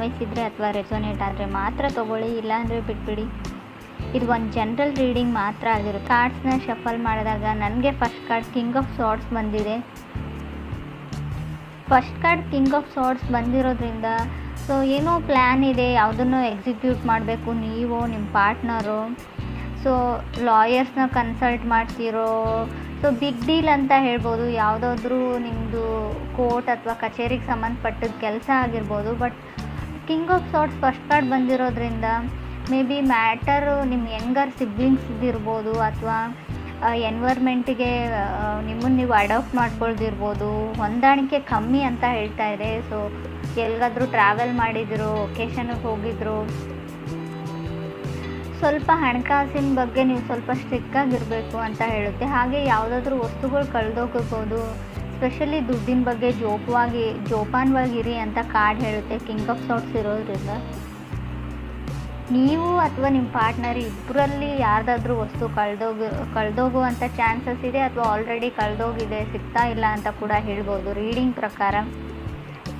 ಅನ್ವಯಿಸಿದರೆ ಅಥವಾ ರೆಸೊನೇಟ್ ಆದರೆ ಮಾತ್ರ ತೊಗೊಳ್ಳಿ, ಇಲ್ಲಾಂದರೆ ಬಿಟ್ಬಿಡಿ. ಇದು ಒಂದು ಜನರಲ್ ರೀಡಿಂಗ್ ಮಾತ್ರ ಆಗಿರುತ್ತೆ. ಕಾರ್ಡ್ಸ್ನ ಶಫಲ್ ಮಾಡಿದಾಗ ನನಗೆ ಫಸ್ಟ್ ಕಾರ್ಡ್ ಕಿಂಗ್ ಆಫ್ ಸಾರ್ಡ್ಸ್ ಬಂದಿದೆ. ಫಸ್ಟ್ ಕಾರ್ಡ್ ಕಿಂಗ್ ಆಫ್ ಸಾರ್ಡ್ಸ್ ಬಂದಿರೋದ್ರಿಂದ ಸೊ ಏನೋ ಪ್ಲ್ಯಾನ್ ಇದೆ, ಯಾವುದನ್ನು ಎಕ್ಸಿಕ್ಯೂಟ್ ಮಾಡಬೇಕು ನೀವು, ನಿಮ್ಮ ಪಾರ್ಟ್ನರು. ಸೊ ಲಾಯರ್ಸ್ನ ಕನ್ಸಲ್ಟ್ ಮಾಡ್ತಿರೋ, ಸೊ ಬಿಗ್ ಡೀಲ್ ಅಂತ ಹೇಳ್ಬೋದು. ಯಾವುದಾದ್ರೂ ನಿಮ್ಮದು ಕೋರ್ಟ್ ಅಥವಾ ಕಚೇರಿಗೆ ಸಂಬಂಧಪಟ್ಟಿದ್ದ ಕೆಲಸ ಆಗಿರ್ಬೋದು. But king of swords first card ಬಂದಿರೋದ್ರಿಂದ ಮೇ ಬಿ ಮ್ಯಾಟರು ನಿಮ್ಮ ಯಂಗರ್ ಸಿಬ್ಲಿಂಗ್ಸ್ದಿರ್ಬೋದು ಅಥವಾ ಎನ್ವೈರ್ಮೆಂಟಿಗೆ ನಿಮ್ಮನ್ನು ನೀವು ಅಡಾಪ್ಟ್ ಮಾಡ್ಕೊಳ್ದಿರ್ಬೋದು. ಹೊಂದಾಣಿಕೆ ಕಮ್ಮಿ ಅಂತ ಹೇಳ್ತಾ ಇದೆ. ಸೊ ಎಲ್ಲಿಗಾದರೂ ಟ್ರಾವೆಲ್ ಮಾಡಿದ್ರು, ಒಕೇಶನ್ಗೆ ಹೋಗಿದ್ರು, ಸ್ವಲ್ಪ ಹಣಕಾಸಿನ ಬಗ್ಗೆ ನೀವು ಸ್ವಲ್ಪ ಸ್ಟ್ರಿಕ್ಟಾಗಿರಬೇಕು ಅಂತ ಹೇಳುತ್ತೆ. ಹಾಗೆ ಯಾವುದಾದ್ರೂ ವಸ್ತುಗಳು ಕಳೆದೋಗ್ಬೋದು, ಸ್ಪೆಷಲಿ ದುಡ್ಡಿನ ಬಗ್ಗೆ ಜೋಪಾನವಾಗಿರಿ ಅಂತ ಕಾರ್ಡ್ ಹೇಳುತ್ತೆ ಕಿಂಗ್ ಆಫ್ ಸಾರ್ಡ್ಸ್ ಇರೋದ್ರಿಂದ. ನೀವು ಅಥವಾ ನಿಮ್ಮ ಪಾರ್ಟ್ನರ್ ಇಬ್ಬರಲ್ಲಿ ಯಾರ್ದಾದ್ರೂ ವಸ್ತು ಕಳೆದೋಗುವಂಥ ಚಾನ್ಸಸ್ ಇದೆ ಅಥವಾ ಆಲ್ರೆಡಿ ಕಳೆದೋಗಿದೆ, ಸಿಗ್ತಾ ಇಲ್ಲ ಅಂತ ಕೂಡ ಹೇಳ್ಬೋದು ರೀಡಿಂಗ್ ಪ್ರಕಾರ.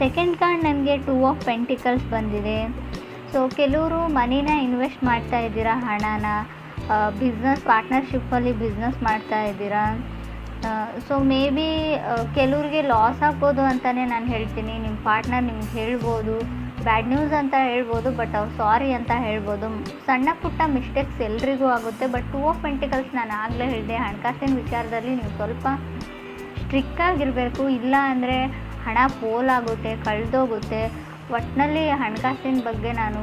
ಸೆಕೆಂಡ್ ಕಾರ್ಡ್ ನನಗೆ 2 ಆಫ್ ಪೆಂಟಿಕಲ್ಸ್ ಬಂದಿದೆ. ಸೊ ಕೆಲವರು ಮನಿನ ಇನ್ವೆಸ್ಟ್ ಮಾಡ್ತಾ ಇದ್ದೀರಾ, ಹಣನ ಬಿಸ್ನೆಸ್ ಪಾರ್ಟ್ನರ್ಶಿಪ್ಪಲ್ಲಿ ಬಿಸ್ನೆಸ್ ಮಾಡ್ತಾ ಇದ್ದೀರಾ. ಸೊ ಮೇ ಬಿ ಕೆಲವ್ರಿಗೆ ಲಾಸ್ ಆಗ್ಬೋದು ಅಂತಲೇ ನಾನು ಹೇಳ್ತೀನಿ. ನಿಮ್ಮ ಪಾರ್ಟ್ನರ್ ನಿಮ್ಗೆ ಹೇಳ್ಬೋದು, ಬ್ಯಾಡ್ ನ್ಯೂಸ್ ಅಂತ ಹೇಳ್ಬೋದು, ಬಟ್ ಅವ್ರು ಸಾರಿ ಅಂತ ಹೇಳ್ಬೋದು. ಸಣ್ಣ ಪುಟ್ಟ ಮಿಸ್ಟೇಕ್ಸ್ ಎಲ್ರಿಗೂ ಆಗುತ್ತೆ. ಬಟ್ 2 ಆಫ್ ಪೆಂಟಿಕಲ್ಸ್ ನಾನು ಆಗಲೇ ಹೇಳಿದೆ, ಹಣಕಾಸಿನ ವಿಚಾರದಲ್ಲಿ ನೀವು ಸ್ವಲ್ಪ ಸ್ಟ್ರಿಕ್ಟಾಗಿರಬೇಕು. ಇಲ್ಲ ಅಂದರೆ ಹಣ ಪೋಲಾಗುತ್ತೆ, ಕಳೆದೋಗುತ್ತೆ. ಒಟ್ಟಿನಲ್ಲಿ ಹಣಕಾಸಿನ ಬಗ್ಗೆ ನಾನು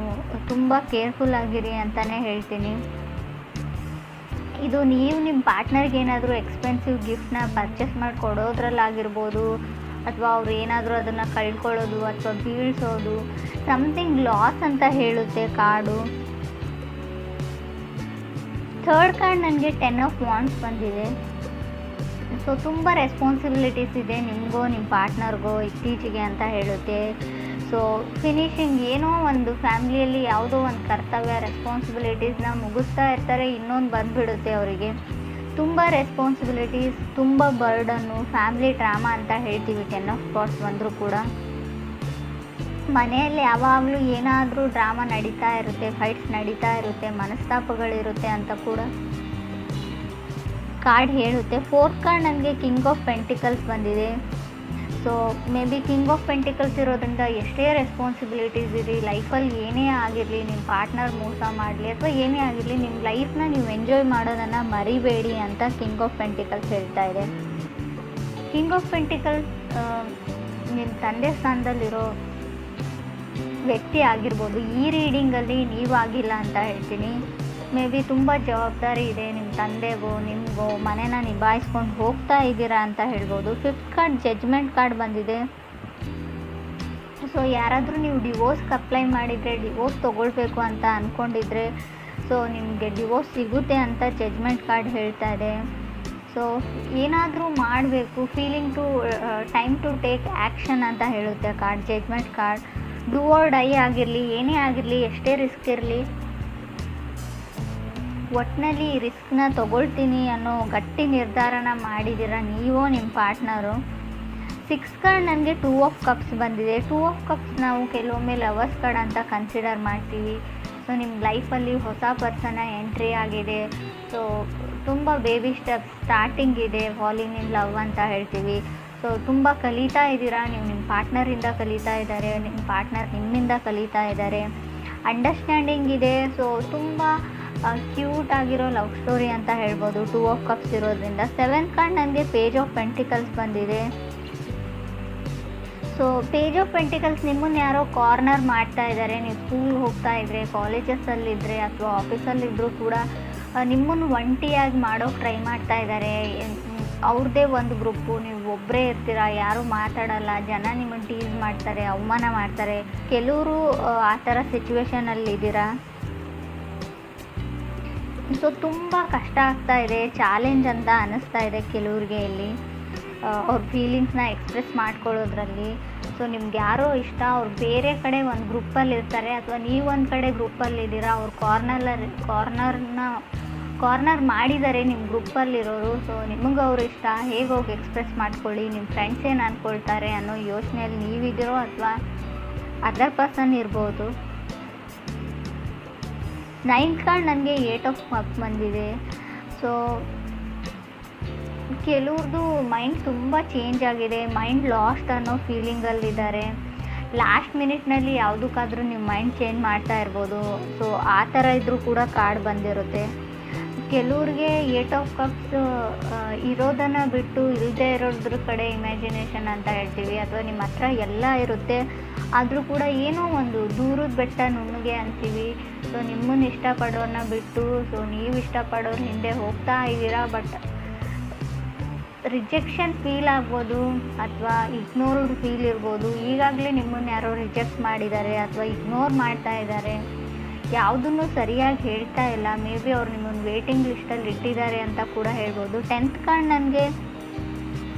ತುಂಬ ಕೇರ್ಫುಲ್ ಆಗಿರಿ ಅಂತಲೇ ಹೇಳ್ತೀನಿ. ಇದು ನೀವು ನಿಮ್ಮ ಪಾರ್ಟ್ನರ್ಗೆ ಏನಾದರೂ ಎಕ್ಸ್ಪೆನ್ಸಿವ್ ಗಿಫ್ಟ್ನ ಪರ್ಚೇಸ್ ಮಾಡಿ ಕೊಡೋದ್ರಲ್ಲಾಗಿರ್ಬೋದು, ಅಥವಾ ಅವ್ರು ಏನಾದರೂ ಅದನ್ನು ಕಳ್ಕೊಳ್ಳೋದು ಅಥವಾ ಬೀಳ್ಸೋದು, ಸಮಥಿಂಗ್ ಲಾಸ್ ಅಂತ ಹೇಳುತ್ತೆ ಕಾರ್ಡು. ಥರ್ಡ್ ಕಾರ್ಡ್ ನನಗೆ 10 ಆಫ್ ವಾಂಡ್ಸ್ ಬಂದಿದೆ. ಸೊ ತುಂಬ ರೆಸ್ಪಾನ್ಸಿಬಿಲಿಟೀಸ್ ಇದೆ ನಿಮಗೋ ನಿಮ್ಮ ಪಾರ್ಟ್ನರ್ಗೋ ಇತ್ತೀಚೆಗೆ ಅಂತ ಹೇಳುತ್ತೆ. ಸೊ ಫಿನಿಶಿಂಗ್ ಏನೋ ಒಂದು ಫ್ಯಾಮ್ಲಿಯಲ್ಲಿ ಯಾವುದೋ ಒಂದು ಕರ್ತವ್ಯ ರೆಸ್ಪಾನ್ಸಿಬಿಲಿಟೀಸ್ನ ಮುಗಿಸ್ತಾ ಇರ್ತಾರೆ, ಇನ್ನೊಂದು ಬಂದುಬಿಡುತ್ತೆ ಅವರಿಗೆ. ತುಂಬ ರೆಸ್ಪಾನ್ಸಿಬಿಲಿಟೀಸ್, ತುಂಬ ಬರ್ಡನ್ನು, ಫ್ಯಾಮ್ಲಿ ಡ್ರಾಮಾ ಅಂತ ಹೇಳ್ತೀವಿ 10 ಆಫ್ ಸ್ಪಾಟ್ಸ್ ಬಂದರೂ ಕೂಡ. ಮನೆಯಲ್ಲಿ ಯಾವಾಗಲೂ ಏನಾದರೂ ಡ್ರಾಮಾ ನಡೀತಾ ಇರುತ್ತೆ, ಫೈಟ್ಸ್ ನಡೀತಾ ಇರುತ್ತೆ, ಮನಸ್ತಾಪಗಳಿರುತ್ತೆ ಅಂತ ಕೂಡ ಕಾರ್ಡ್ ಹೇಳುತ್ತೆ. ಫೋರ್ತ್ ಕಾರ್ಡ್ ನನಗೆ ಕಿಂಗ್ ಆಫ್ ಪೆಂಟಿಕಲ್ಸ್ ಬಂದಿದೆ. So may be king of pentacles ಇರೋದ್ರಿಂದ ಎಷ್ಟೇ ರೆಸ್ಪಾನ್ಸಿಬಿಲಿಟೀಸ್ ಇರಲಿ, ಲೈಫಲ್ಲಿ ಏನೇ ಆಗಿರಲಿ, ನಿಮ್ಮ ಪಾರ್ಟ್ನರ್ ಮೋಸ ಮಾಡಲಿ ಅಥವಾ ಏನೇ ಆಗಿರಲಿ, ನಿಮ್ಮ ಲೈಫ್ನ ನೀವು ಎಂಜಾಯ್ ಮಾಡೋದನ್ನು ಮರಿಬೇಡಿ ಅಂತ ಕಿಂಗ್ ಆಫ್ ಪೆಂಟಿಕಲ್ಸ್ ಹೇಳ್ತಾ ಇದೆ. ಕಿಂಗ್ ಆಫ್ ಪೆಂಟಿಕಲ್ಸ್ ನಿಮ್ಮ ತಂದೆ ಸ್ಥಾನದಲ್ಲಿರೋ ವ್ಯಕ್ತಿ ಆಗಿರ್ಬೋದು. ಈ ರೀಡಿಂಗಲ್ಲಿ ನೀವು ಆಗಿಲ್ಲ ಅಂತ ಹೇಳ್ತೀನಿ. ಮೇ ಬಿ ತುಂಬ ಜವಾಬ್ದಾರಿ ಇದೆ ನಿಮ್ಮ ತಂದೆಗೋ ನಿಮಗೋ, ಮನೇನ ನಿಭಾಯಿಸ್ಕೊಂಡು ಹೋಗ್ತಾ ಇದ್ದೀರಾ ಅಂತ ಹೇಳ್ಬೋದು. ಫಿಫ್ತ್ ಕಾರ್ಡ್ ಜಡ್ಜ್ಮೆಂಟ್ ಕಾರ್ಡ್ ಬಂದಿದೆ. ಸೊ ಯಾರಾದರೂ ನೀವು ಡಿವೋರ್ಸ್ಗೆ ಅಪ್ಲೈ ಮಾಡಿದರೆ, ಡಿವೋರ್ಸ್ ತೊಗೊಳ್ಬೇಕು ಅಂತ ಅಂದ್ಕೊಂಡಿದ್ರೆ, ಸೊ ನಿಮಗೆ ಡಿವೋರ್ಸ್ ಸಿಗುತ್ತೆ ಅಂತ ಜಡ್ಜ್ಮೆಂಟ್ ಕಾರ್ಡ್ ಹೇಳ್ತಾ ಇದೆ. ಸೊ ಏನಾದರೂ ಮಾಡಬೇಕು, ಟೈಮ್ ಟು ಟೇಕ್ ಆ್ಯಕ್ಷನ್ ಅಂತ ಹೇಳುತ್ತೆ card judgement card. Do or die ಆಗಿರಲಿ, ಏನೇ ಆಗಿರಲಿ, ಎಷ್ಟೇ ರಿಸ್ಕ್ ಇರಲಿ, ಒಟ್ಟಿನಲ್ಲಿ ರಿಸ್ಕ್ನ ತೊಗೊಳ್ತೀನಿ ಅನ್ನೋ ಗಟ್ಟಿ ನಿರ್ಧಾರನ ಮಾಡಿದ್ದೀರ ನೀವೋ ನಿಮ್ಮ ಪಾರ್ಟ್ನರು. 6 ಕಾರ್ಡ್ ನನಗೆ 2 ಆಫ್ ಕಪ್ಸ್ ಬಂದಿದೆ. 2 ಆಫ್ ಕಪ್ಸ್ ನಾವು ಕೆಲವೊಮ್ಮೆ ಲವರ್ಸ್ ಕಾರ್ಡ್ ಅಂತ ಕನ್ಸಿಡರ್ ಮಾಡ್ತೀವಿ. ಸೊ ನಿಮ್ಮ ಲೈಫಲ್ಲಿ ಹೊಸ ಪರ್ಸನ ಎಂಟ್ರಿ ಆಗಿದೆ. ಸೊ ತುಂಬ ಬೇಬಿ ಸ್ಟೆಪ್ಸ್ ಸ್ಟಾರ್ಟಿಂಗ್ ಇದೆ, ಫಾಲಿಂಗ್ ಇನ್ ಲವ್ ಅಂತ ಹೇಳ್ತೀವಿ. ಸೊ ತುಂಬ ಕಲಿತಾ ಇದ್ದೀರಾ, ನೀವು ನಿಮ್ಮ ಪಾರ್ಟ್ನರಿಂದ ಕಲಿತಾ ಇದ್ದಾರೆ, ನಿಮ್ಮ ಪಾರ್ಟ್ನರ್ ನಿಮ್ಮಿಂದ ಕಲಿತಾ ಇದ್ದಾರೆ, ಅಂಡರ್ಸ್ಟ್ಯಾಂಡಿಂಗ್ ಇದೆ. ಸೊ ತುಂಬ ಕ್ಯೂಟ್ ಆಗಿರೋ ಲವ್ ಸ್ಟೋರಿ ಅಂತ ಹೇಳ್ಬೋದು 2 ಆಫ್ ಕಪ್ಸ್ ಇರೋದ್ರಿಂದ. 7th ಕಾರ್ಡ್ ನನಗೆ ಪೇಜ್ ಆಫ್ ಪೆಂಟಿಕಲ್ಸ್ ಬಂದಿದೆ. ಸೊ ಪೇಜ್ ಆಫ್ ಪೆಂಟಿಕಲ್ಸ್ ನಿಮ್ಮನ್ನು ಯಾರೋ ಕಾರ್ನರ್ ಮಾಡ್ತಾ ಇದ್ದಾರೆ. ನೀವು ಸ್ಕೂಲ್ಗೆ ಹೋಗ್ತಾ ಇದ್ದರೆ, ಕಾಲೇಜಸ್ಸಲ್ಲಿದ್ದರೆ ಅಥವಾ ಆಫೀಸಲ್ಲಿದ್ದರೂ ಕೂಡ ನಿಮ್ಮನ್ನು ಒಂಟಿಯಾಗಿ ಮಾಡೋಕ್ಕೆ ಟ್ರೈ ಮಾಡ್ತಾ ಇದ್ದಾರೆ. ಅವ್ರದ್ದೇ ಒಂದು ಗ್ರೂಪು, ನೀವು ಒಬ್ಬರೇ ಇರ್ತೀರ, ಯಾರೂ ಮಾತಾಡಲ್ಲ, ಜನ ನಿಮ್ಮನ್ನು ಟೀಸ್ ಮಾಡ್ತಾರೆ, ಅವಮಾನ ಮಾಡ್ತಾರೆ. ಕೆಲವರು ಆ ಥರ ಸಿಚುವೇಶನಲ್ಲಿದ್ದೀರಾ. ಸೊ ತುಂಬ ಕಷ್ಟ ಆಗ್ತಾ ಇದೆ, ಚಾಲೆಂಜ್ ಅಂತ ಅನ್ನಿಸ್ತಾ ಇದೆ ಕೆಲವ್ರಿಗೆ ಇಲ್ಲಿ ಅವ್ರ ಫೀಲಿಂಗ್ಸ್ನ ಎಕ್ಸ್ಪ್ರೆಸ್ ಮಾಡ್ಕೊಳ್ಳೋದ್ರಲ್ಲಿ. ಸೊ ನಿಮ್ಗೆ ಯಾರೋ ಇಷ್ಟ, ಅವ್ರು ಬೇರೆ ಕಡೆ ಒಂದು ಗ್ರೂಪಲ್ಲಿ ಇರ್ತಾರೆ ಅಥವಾ ನೀವು ಒಂದು ಕಡೆ ಗ್ರೂಪಲ್ಲಿದ್ದೀರಾ, ಅವ್ರು ಕಾರ್ನರ್ ಮಾಡಿದ್ದಾರೆ ನಿಮ್ಮ ಗ್ರೂಪಲ್ಲಿರೋರು. ಸೊ ನಿಮಗೆ ಅವ್ರು ಇಷ್ಟ, ಹೇಗೆ ಹೋಗಿ ಎಕ್ಸ್ಪ್ರೆಸ್ ಮಾಡ್ಕೊಳ್ಳಿ, ನಿಮ್ಮ ಫ್ರೆಂಡ್ಸ್ ಏನು ಅಂದ್ಕೊಳ್ತಾರೆ ಅನ್ನೋ ಯೋಚನೆಯಲ್ಲಿ ನೀವಿದ್ದೀರೋ ಅಥವಾ ಅದರ್ ಪರ್ಸನ್ ಇರ್ಬೋದು. 9th ಕಾರ್ಡ್ ನನಗೆ 8 ಆಫ್ ಕಪ್ಸ್ ಬಂದಿದೆ. ಸೊ ಕೆಲವ್ರದ್ದು ಮೈಂಡ್ ತುಂಬ ಚೇಂಜ್ ಆಗಿದೆ, ಮೈಂಡ್ ಲಾಸ್ಟ್ ಅನ್ನೋ ಫೀಲಿಂಗಲ್ಲಿದ್ದಾರೆ. ಲಾಸ್ಟ್ ಮಿನಿಟ್ನಲ್ಲಿ ಯಾವುದಕ್ಕಾದ್ರೂ ನಿಮ್ಮ ಮೈಂಡ್ ಚೇಂಜ್ ಮಾಡ್ತಾ ಇರ್ಬೋದು. ಸೊ ಆ ಥರ ಇದ್ದರೂ ಕೂಡ ಕಾರ್ಡ್ ಬಂದಿರುತ್ತೆ. ಕೆಲವ್ರಿಗೆ 8 ಆಫ್ ಕಪ್ಸ್ ಇರೋದನ್ನು ಬಿಟ್ಟು ಇಲ್ಲದೆ ಇರೋದ್ರ ಕಡೆ ಇಮ್ಯಾಜಿನೇಷನ್ ಅಂತ ಹೇಳ್ತೀವಿ, ಅಥವಾ ನಿಮ್ಮ ಹತ್ರ ಎಲ್ಲ ಇರುತ್ತೆ ಆದರೂ ಕೂಡ ಏನೋ ಒಂದು ದೂರದ ಬೆಟ್ಟ ನುಣ್ಣಗೆ ಅಂತೀವಿ. ಸೊ ನಿಮ್ಮನ್ನು ಇಷ್ಟಪಡೋರನ್ನ ಬಿಟ್ಟು ಸೊ ನೀವು ಇಷ್ಟಪಡೋರ ಹಿಂದೆ ಹೋಗ್ತಾ ಇದ್ದೀರಾ. ಬಟ್ ರಿಜೆಕ್ಷನ್ ಫೀಲ್ ಆಗ್ಬೋದು ಅಥವಾ ಇಗ್ನೋರ್ಡ್ ಫೀಲ್ ಇರ್ಬೋದು. ಈಗಾಗಲೇ ನಿಮ್ಮನ್ನು ಯಾರೋ ರಿಜೆಕ್ಟ್ ಮಾಡಿದ್ದಾರೆ ಅಥವಾ ಇಗ್ನೋರ್ ಮಾಡ್ತಾ ಇದ್ದಾರೆ, ಯಾವುದನ್ನು ಸರಿಯಾಗಿ ಹೇಳ್ತಾ ಇಲ್ಲ. ಮೇ ಬಿ ಅವ್ರು ನಿಮ್ಮನ್ನು ವೇಟಿಂಗ್ ಲಿಸ್ಟಲ್ಲಿ ಇಟ್ಟಿದ್ದಾರೆ ಅಂತ ಕೂಡ ಹೇಳ್ಬೋದು. 10th ಕಾರ್ಡ್ ನನಗೆ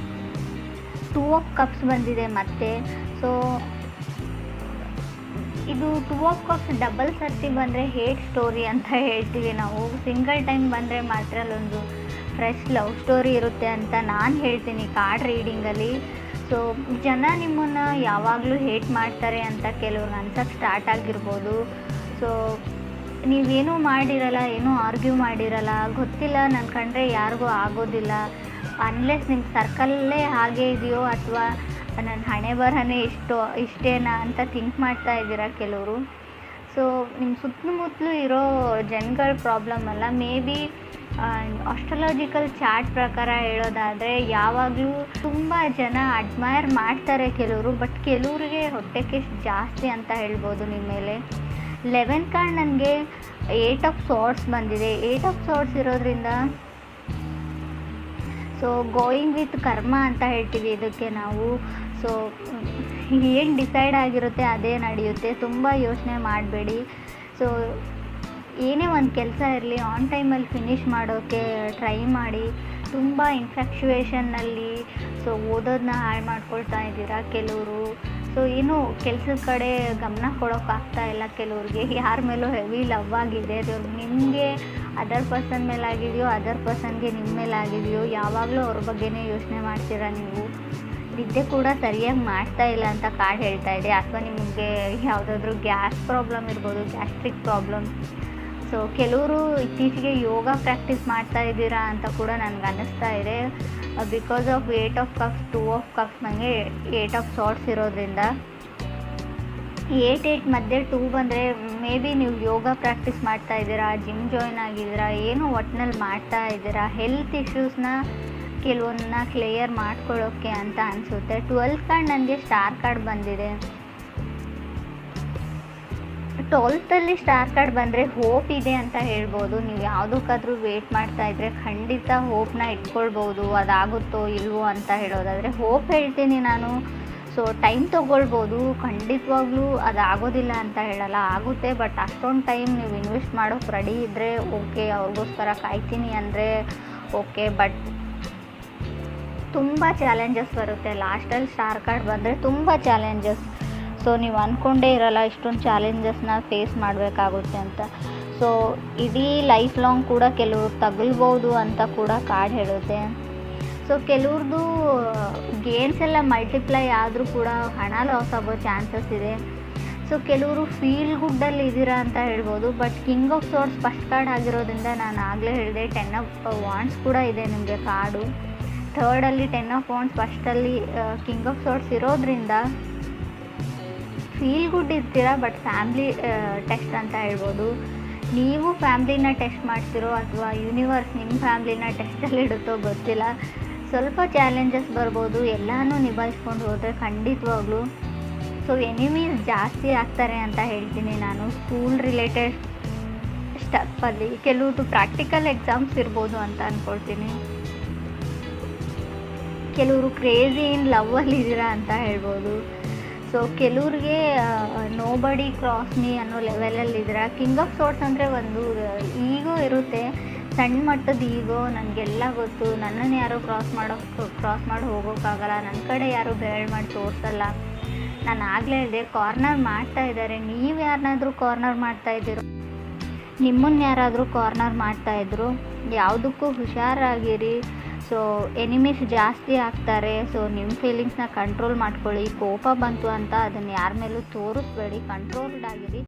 2 ಆಫ್ ಕಪ್ಸ್ ಬಂದಿದೆ ಮತ್ತೆ. ಸೊ ಇದು 2 ಆಫ್ ಕಪ್ಸ್ ಡಬಲ್ ಸರ್ತಿ ಬಂದರೆ ಹೇಟ್ ಸ್ಟೋರಿ ಅಂತ ಹೇಳ್ತೀವಿ ನಾವು. ಸಿಂಗಲ್ ಟೈಮ್ ಬಂದರೆ ಮಾತ್ರ ಅಲ್ಲೊಂದು ಫ್ರೆಶ್ ಲವ್ ಸ್ಟೋರಿ ಇರುತ್ತೆ ಅಂತ ನಾನು ಹೇಳ್ತೀನಿ ಕಾರ್ಡ್ ರೀಡಿಂಗಲ್ಲಿ. ಸೊ ಜನ ನಿಮ್ಮನ್ನು ಯಾವಾಗಲೂ ಹೇಟ್ ಮಾಡ್ತಾರೆ ಅಂತ ಕೆಲವ್ರಿಗೆ ಅನ್ಸೋಕ್ಕೆ ಸ್ಟಾರ್ಟ್ ಆಗಿರ್ಬೋದು. ಸೊ ನೀವೇನೂ ಮಾಡಿರಲ್ಲ, ಏನೂ ಆರ್ಗ್ಯೂ ಮಾಡಿರಲ್ಲ, ಗೊತ್ತಿಲ್ಲ ನನ್ನ ಕಂಡ್ರೆ ಯಾರಿಗೂ ಆಗೋದಿಲ್ಲ, ಅನ್ಲೆಸ್ ನಿಮ್ಮ ಸರ್ಕಲ್ಲೇ ಹಾಗೆ ಇದೆಯೋ ಅಥವಾ ನನ್ನ ಹಣೆ ಬರಹನೇ ಇಷ್ಟೇನಾ ಅಂತ ಥಿಂಕ್ ಮಾಡ್ತಾ ಇದ್ದೀರಾ ಕೆಲವರು. ಸೊ ನಿಮ್ಮ ಸುತ್ತಮುತ್ತಲೂ ಇರೋ ಜನಗಳ ಪ್ರಾಬ್ಲಮ್ ಅಲ್ಲ. ಮೇ ಬಿ ಆಸ್ಟ್ರಾಲಜಿಕಲ್ ಚಾರ್ಟ್ ಪ್ರಕಾರ ಹೇಳೋದಾದರೆ ಯಾವಾಗಲೂ ತುಂಬ ಜನ ಅಡ್ಮೈರ್ ಮಾಡ್ತಾರೆ ಕೆಲವರು, ಬಟ್ ಕೆಲವ್ರಿಗೆ ಹೊಟ್ಟೆ ಕಿಚ್ಚು ಜಾಸ್ತಿ ಅಂತ ಹೇಳ್ಬೋದು ನಿಮ್ಮ ಮೇಲೆ. 11th ಕಾರ್ಡ್ ನನಗೆ 8 ಆಫ್ ಸಾರ್ಟ್ಸ್ ಬಂದಿದೆ. 8 ಆಫ್ ಸಾರ್ಟ್ಸ್ ಇರೋದ್ರಿಂದ ಸೊ ಗೋಯಿಂಗ್ ವಿತ್ ಕರ್ಮ ಅಂತ ಹೇಳ್ತೀವಿ ಇದಕ್ಕೆ ನಾವು. ಸೊ ಏನು ಡಿಸೈಡ್ ಆಗಿರುತ್ತೆ ಅದೇ ನಡೆಯುತ್ತೆ, ತುಂಬ ಯೋಚನೆ ಮಾಡಬೇಡಿ. ಸೊ ಏನೇ ಒಂದು ಕೆಲಸ ಇರಲಿ ಆನ್ ಟೈಮಲ್ಲಿ ಫಿನಿಷ್ ಮಾಡೋಕ್ಕೆ ಟ್ರೈ ಮಾಡಿ. ತುಂಬ ಇನ್ಫ್ಯಾಕ್ಚುಯೇಷನ್ನಲ್ಲಿ ಸೊ ಓದೋದನ್ನ ಹಾಳು ಮಾಡ್ಕೊಳ್ತಾ ಇದ್ದೀರಾ ಕೆಲವರು. ಸೊ ಏನು ಕೆಲಸದ ಕಡೆ ಗಮನ ಕೊಡೋಕ್ಕಾಗ್ತಾ ಇಲ್ಲ ಕೆಲವ್ರಿಗೆ. ಯಾರ ಮೇಲೂ ಹೆವಿ ಲವ್ ಆಗಿದೆ, ಅದು ನಿಮಗೆ ಅದರ್ ಪರ್ಸನ್ ಮೇಲೆ ಆಗಿದೆಯೋ ಅದರ್ ಪರ್ಸನ್ಗೆ ನಿಮ್ಮ ಮೇಲೆ ಆಗಿದೆಯೋ, ಯಾವಾಗಲೂ ಅವ್ರ ಬಗ್ಗೆನೇ ಯೋಚನೆ ಮಾಡ್ತೀರಾ ನೀವು. ನಿದ್ದೆ ಕೂಡ ಸರಿಯಾಗಿ ಮಾಡ್ತಾ ಇಲ್ಲ ಅಂತ ಕಾರ್ಡ್ ಹೇಳ್ತಾ ಇದೆ. ಅಥವಾ ನಿಮಗೆ ಯಾವುದಾದ್ರೂ ಗ್ಯಾಸ್ ಪ್ರಾಬ್ಲಮ್ ಇರ್ಬೋದು, ಗ್ಯಾಸ್ಟ್ರಿಕ್ ಪ್ರಾಬ್ಲಮ್. ಸೊ ಕೆಲವರು ಇತ್ತೀಚೆಗೆ ಯೋಗ ಪ್ರಾಕ್ಟೀಸ್ ಮಾಡ್ತಾ ಇದ್ದೀರಾ ಅಂತ ಕೂಡ ನನಗೆ ಅನ್ನಿಸ್ತಾ ಇದೆ. Because of 8 of cups 2 of cups ನನಗೆ 8 ಆಫ್ ಸಾರ್ಟ್ಸ್ ಇರೋದ್ರಿಂದ 8 ಮಧ್ಯೆ 2 ಬಂದರೆ ಮೇ ಬಿ ನೀವು ಯೋಗ ಪ್ರಾಕ್ಟೀಸ್ ಮಾಡ್ತಾ ಇದ್ದೀರಾ, ಜಿಮ್ ಜಾಯ್ನ್ ಆಗಿದ್ದೀರಾ, ಏನೋ ಒಟ್ಟಿನಲ್ಲಿ ಮಾಡ್ತಾ ಇದ್ದೀರಾ. ಹೆಲ್ತ್ ಇಶ್ಯೂಸ್ನ ಕೆಲವೊಂದನ್ನ ಕ್ಲಿಯರ್ ಮಾಡ್ಕೊಳ್ಳೋಕ್ಕೆ ಅಂತ ಅನಿಸುತ್ತೆ. 12th ಕಾರ್ಡ್ ನನಗೆ ಸ್ಟಾರ್ ಕಾರ್ಡ್ ಬಂದಿದೆ. 12th ಸ್ಟಾರ್ ಕಾರ್ಡ್ ಬಂದರೆ ಹೋಪ್ ಇದೆ ಅಂತ ಹೇಳ್ಬೋದು. ನೀವು ಯಾವುದಕ್ಕಾದ್ರೂ ವೇಟ್ ಮಾಡ್ತಾ ಇದ್ದರೆ ಖಂಡಿತ ಹೋಪ್ನ ಇಟ್ಕೊಳ್ಬೋದು. ಅದಾಗುತ್ತೋ ಇಲ್ವೋ ಅಂತ ಹೇಳೋದಾದರೆ ಹೋಪ್ ಹೇಳ್ತೀನಿ ನಾನು. ಸೊ ಟೈಮ್ ತೊಗೊಳ್ಬೋದು, ಖಂಡಿತವಾಗ್ಲೂ ಅದಾಗೋದಿಲ್ಲ ಅಂತ ಹೇಳಲ್ಲ, ಆಗುತ್ತೆ. ಬಟ್ ಅಷ್ಟೊಂದು ಟೈಮ್ ನೀವು ಇನ್ವೆಸ್ಟ್ ಮಾಡೋಕ್ಕೆ ರೆಡಿ ಇದ್ದರೆ ಓಕೆ, ಅವ್ರಿಗೋಸ್ಕರ ಕಾಯ್ತೀನಿ ಅಂದರೆ ಓಕೆ. ಬಟ್ ತುಂಬ ಚಾಲೆಂಜಸ್ ಬರುತ್ತೆ. ಲಾಸ್ಟಲ್ಲಿ ಸ್ಟಾರ್ ಕಾರ್ಡ್ ಬಂದರೆ ತುಂಬ ಚಾಲೆಂಜಸ್. ಸೊ ನೀವು ಅಂದ್ಕೊಂಡೇ ಇರಲ್ಲ ಇಷ್ಟೊಂದು ಚಾಲೆಂಜಸ್ನ ಫೇಸ್ ಮಾಡಬೇಕಾಗುತ್ತೆ ಅಂತ. ಸೊ ಇಡೀ ಲೈಫ್ ಲಾಂಗ್ ಕೂಡ ಕೆಲವ್ರು ತಗಲ್ಬೋದು ಅಂತ ಕೂಡ ಕಾರ್ಡ್ ಹೇಳುತ್ತೆ. ಸೊ ಕೆಲವ್ರದ್ದು ಗೇನ್ಸ್ ಎಲ್ಲ ಮಲ್ಟಿಪ್ಲೈ ಆದರೂ ಕೂಡ ಹಣ ಲಾಸ್ ಆಗೋ ಚಾನ್ಸಸ್ ಇದೆ. ಸೊ ಕೆಲವರು ಫೀಲ್ ಗುಡ್ಡಲ್ಲಿ ಇದ್ದೀರಾ ಅಂತ ಹೇಳ್ಬೋದು. But king of sorts first card ಆಗಿರೋದ್ರಿಂದ ನಾನು ಆಗಲೇ ಹೇಳಿದೆ 10 ಆಫ್ ವಾಂಡ್ಸ್ ಕೂಡ ಇದೆ ನಿಮಗೆ ಕಾರ್ಡು. ಥರ್ಡಲ್ಲಿ 10 ಆಫ್ ವಾಂಡ್ಸ್, ಫಸ್ಟಲ್ಲಿ ಕಿಂಗ್ ಆಫ್ ಸಾರ್ಟ್ಸ್ ಇರೋದ್ರಿಂದ ಫೀಲ್ ಗುಡ್ ಇರ್ತೀರಾ. ಬಟ್ ಫ್ಯಾಮ್ಲಿ ಟೆಸ್ಟ್ ಅಂತ ಹೇಳ್ಬೋದು. ನೀವು ಫ್ಯಾಮ್ಲಿನ ಟೆಸ್ಟ್ ಮಾಡ್ತಿರೋ ಅಥವಾ ಯೂನಿವರ್ಸ್ ನಿಮ್ಮ ಫ್ಯಾಮ್ಲಿನ ಟೆಸ್ಟಲ್ಲಿ ಇಡುತ್ತೋ ಗೊತ್ತಿಲ್ಲ. ಸ್ವಲ್ಪ ಚಾಲೆಂಜಸ್ ಬರ್ಬೋದು, ಎಲ್ಲನೂ ನಿಭಾಯಿಸ್ಕೊಂಡು ಹೋದರೆ ಖಂಡಿತವಾಗ್ಲೂ. ಸೊ ಎನಿಮೀಸ್ ಜಾಸ್ತಿ ಆಗ್ತಾರೆ ಅಂತ ಹೇಳ್ತೀನಿ ನಾನು. ಸ್ಕೂಲ್ ರಿಲೇಟೆಡ್ ಸ್ಟೆಪ್ಪಲ್ಲಿ ಕೆಲವ್ರದ್ದು ಪ್ರಾಕ್ಟಿಕಲ್ ಎಕ್ಸಾಮ್ಸ್ ಇರ್ಬೋದು ಅಂತ ಅಂದ್ಕೊಳ್ತೀನಿ. ಕೆಲವರು ಕ್ರೇಜಿ ಇನ್ ಲವ್ವಲ್ಲಿ ಇದ್ದೀರಾ ಅಂತ ಹೇಳ್ಬೋದು. ಸೊ ಕೆಲವ್ರಿಗೆ ನೋಬಡಿ ಕ್ರಾಸ್ ಮೀ ಅನ್ನೋ ಲೆವೆಲಲ್ಲಿ ಇದ್ದೀರಾ. ಕಿಂಗ್ ಆಫ್ ಸಾರ್ಟ್ಸ್ ಅಂದರೆ ಒಂದು ಈಗೋ ಇರುತ್ತೆ, ಸಣ್ಣ ಮಟ್ಟದ ಈಗೋ. ನನಗೆಲ್ಲ ಗೊತ್ತು, ನನ್ನನ್ನು ಯಾರೂ ಕ್ರಾಸ್ ಮಾಡಿ ಹೋಗೋಕ್ಕಾಗಲ್ಲ, ನನ್ನ ಕಡೆ ಯಾರೂ ಬೆರಳು ಮಾಡಿ ತೋರಿಸಲ್ಲ. ನಾನು ಆಗಲೇ ಹೇಳಿದೆ ಕಾರ್ನರ್ ಮಾಡ್ತಾ ಇದ್ದಾರೆ. ನೀವು ಯಾರನ್ನಾದ್ರೂ ಕಾರ್ನರ್ ಮಾಡ್ತಾಯಿದ್ದೀರೋ, ನಿಮ್ಮನ್ನು ಯಾರಾದರೂ ಕಾರ್ನರ್ ಮಾಡ್ತಾಯಿದ್ರು, ಯಾವುದಕ್ಕೂ ಹುಷಾರಾಗಿರಿ. ಸೊ ಸೊ ಎನಿಮೀಸ್ ಜಾಸ್ತಿ ಆಗ್ತಾರೆ. ಸೊ ನಿಮ್ಮ ಫೀಲಿಂಗ್ಸ್ನ ಕಂಟ್ರೋಲ್ ಮಾಡ್ಕೊಳ್ಳಿ. ಕೋಪ ಬಂತು ಅಂತ ಅದನ್ನು ಯಾರ ಮೇಲೂ ತೋರಿಸ್ಬೇಡಿ, ಕಂಟ್ರೋಲ್ಡ್ ಆಗಿರಿ.